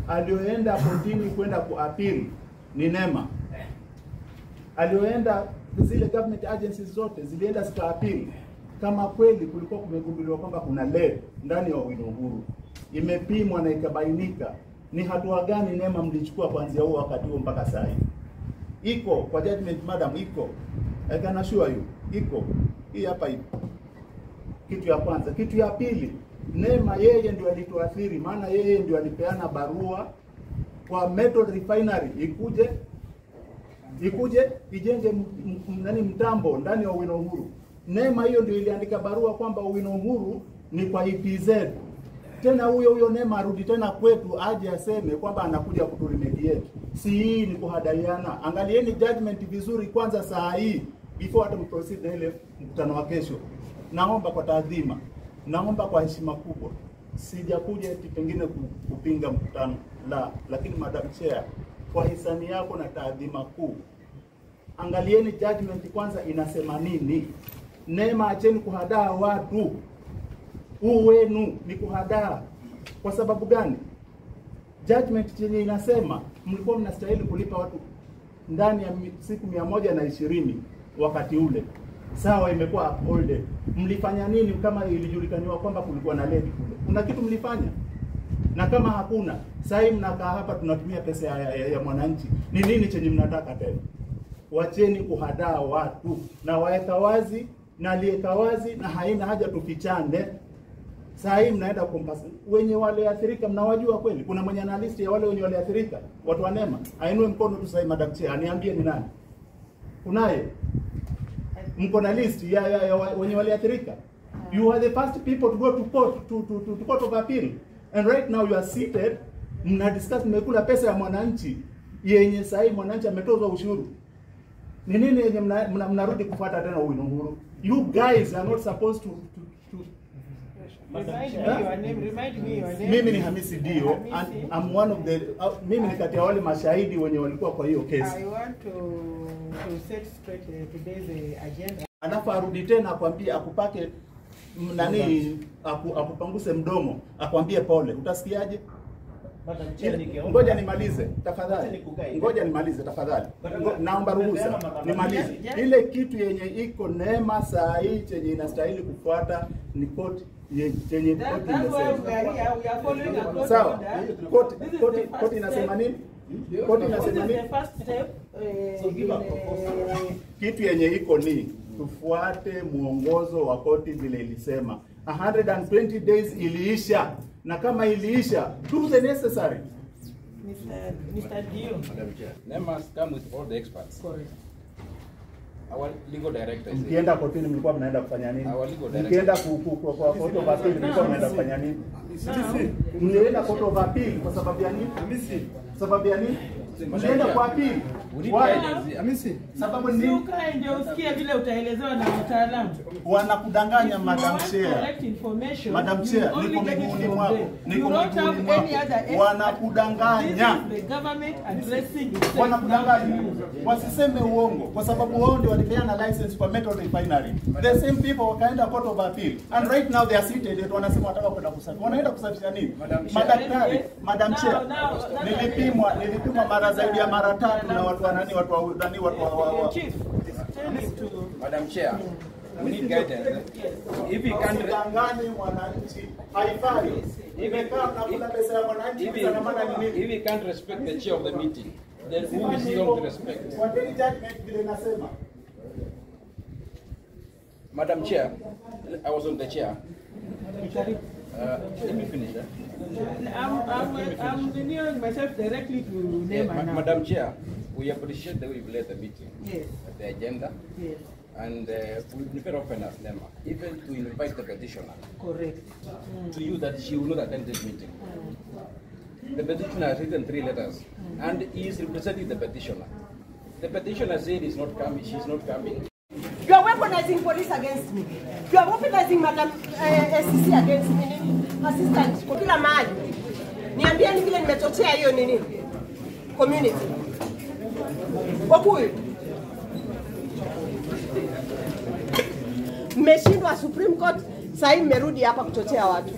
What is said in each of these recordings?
alioenda kotini kwenda kuapili ni NEMA. Alioenda zile government agencies zote zilienda zikaapili. Kama kweli kulikuwa kumegunduliwa kwamba kuna lead ndani ya Owino Uhuru, imepimwa na ikabainika, ni hatua gani NEMA mlichukua kuanzia huo wakati huo mpaka sasa hivi? Iko kwa judgment madam, iko. I can assure you, iko. Hii hapa ipo. Kitu ya kwanza. Kitu ya pili, NEMA yeye ndio alituathiri, maana yeye ndio alipeana barua kwa Metal Refinery ikuje ijenge mtambo ndani ya Owino Uhuru. NEMA hiyo ndio iliandika barua kwamba Owino Uhuru ni kwa EPZ. Tena huyo NEMA arudi tena kwetu aje aseme kwamba anakuja kuturemediate. Si hii ni kuhadaiana. Angalieni judgment vizuri kwanza saa hii before hata mproceed na ile mkutano wa kesho. Naomba kwa taadhima, naomba kwa heshima kubwa. Sijakuja eti pengine kupinga mkutano lakini Madam Chair, kwa hisani yako na taadhima kuu, angalieni judgment kwanza inasema nini. NEMA, acheni kuhadaa watu. Huu wenu ni kuhadaa. Kwa sababu gani? Judgment chenye inasema mlikuwa mnastahili kulipa watu ndani ya siku 120 wakati ule. Sawa, imekuwa upholded. Mlifanya nini kama ilijulikaniwa kwamba kulikuwa na lead kule? Kuna kitu mlifanya? Na kama hakuna, sasa mnakaa hapa tunatumia pesa ya mwananchi. Ni nini chenye mnataka tena? Wacheni kuhadaa watu na waeka wazi na aliyeka wazi, na haina haja tufichane. Sasa hii mnaenda kumpasa wenye wale athirika, mnawajua kweli? Kuna mwenye ana list ya wale wenye wale athirika watu wa NEMA? Ainue mkono tu sasa, Madam Chair, aniambie ni nani. Kunaye? Mko na list ya wenye wale athirika? You are the first people to go to court to court of appeal, and right now you are seated, mna discuss, mmekula pesa ya mwananchi yenye sasa mwananchi ametozwa ushuru. Ni nini yenye mnarudi kufuata tena Owino Uhuru? You guys are not supposed to Remind me your name. Mimi ni Hamisi Dio, and I'm one of the mimi ni kati ya wale mashahidi wenye walikuwa kwa hiyo kesi. I want to set straight today's agenda. Anafa arudi tena akwambie akupake akupanguse mdomo, akwambie pole. Utasikiaje? Ngoja nimalize tafadhali. Ngoja nimalize tafadhali. Naomba ruhusa nimalize. Ile kitu yenye iko NEMA saa hii chenye inastahili kufuata ni koti chenye koti inasema. Sawa. Koti inasema nini? Koti inasema nini? Kitu yenye iko ni tufuate muongozo wa koti vile ilisema. 120 days iliisha. Na kama iliisha, do the necessary. Mr. Dio. NEMA must come with all the experts. Correct. Our legal director is Mkienda kotini mlikuwa mnaenda kufanya nini? Our legal director. Mkienda kwa court of appeal mlikuwa mnaenda kufanya nini? Mlienda court of appeal kwa sababu ya nini? Sababu ya nini? Mlienda kwa appeal. Sababu ni ukae ndio usikie vile utaelezewa na mtaalamu. Wanakudanganya Madam Chair. Madam Chair, niko miguuni mwako. Niko miguuni mwako. Wanakudanganya. Wanakudanganya. Wasiseme uongo kwa sababu wao ndio walipeana license kwa Metal Refinery. The same people wakaenda court of appeal, and right now they are seated and wanasema wataka kwenda kusafisha. Wanaenda kusafisha nini? Madaktari, Madam Chair, nilipimwa mara zaidi ya mara 3 na watu wa Chief, Madam Chair, we need guidance. If you can't danganya mwananchi, haifai. Imekaa mnakula pesa ya mwananchi, if you can't respect the chair of the meeting, then who is going to respect? What any judgment vile nasema? Madam Chair, I was on the chair. Let me finish. I'm renewing myself directly to NEMA now. Madam Chair, we appreciate the way you've led the meeting. Yes. The agenda. Yes. And we prefer often as NEMA, even to invite the petitioner. Correct. To you that she will not attend this meeting. The petitioner has written 3 letters, and he is representing the petitioner. The petitioner said he's not coming, she's not coming. You are weaponizing police against me. You are weaponizing Madam SCC against me. Assistant kwa kila mahali. Niambieni vile nimechochea hiyo nini? Community. Wakuyu. Mmeshindwa Supreme Court, sasa hivi mmerudi hapa kuchochea watu.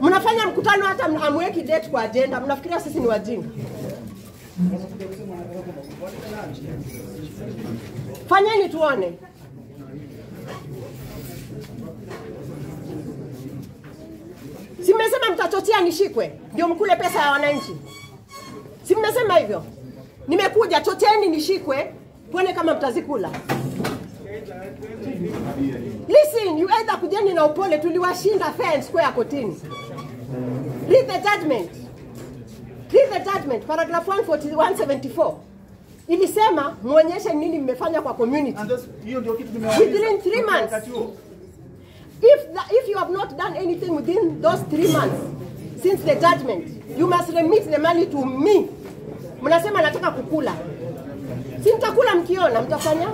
Mnafanya mkutano hata amweki date kwa agenda, mnafikiria sisi ni wajinga. Fanyeni tuone. Si mmesema mtachochea nishikwe ndio mkule pesa ya wananchi? Si mmesema hivyo? Nimekuja, chocheeni nishikwe, tuone kama mtazikula. Listen, you either kujeni na upole, tuliwashinda fair and square kotini. Read the judgment. Read the judgment, paragraph 174. Ilisema muonyeshe nini mmefanya kwa community. Hiyo ndio kitu nimewaambia. Within 3 months. If you have not done anything within those 3 months since the judgment, you must remit the money to me. Mnasema nataka kukula. Si mtakula mkiona, mtafanya?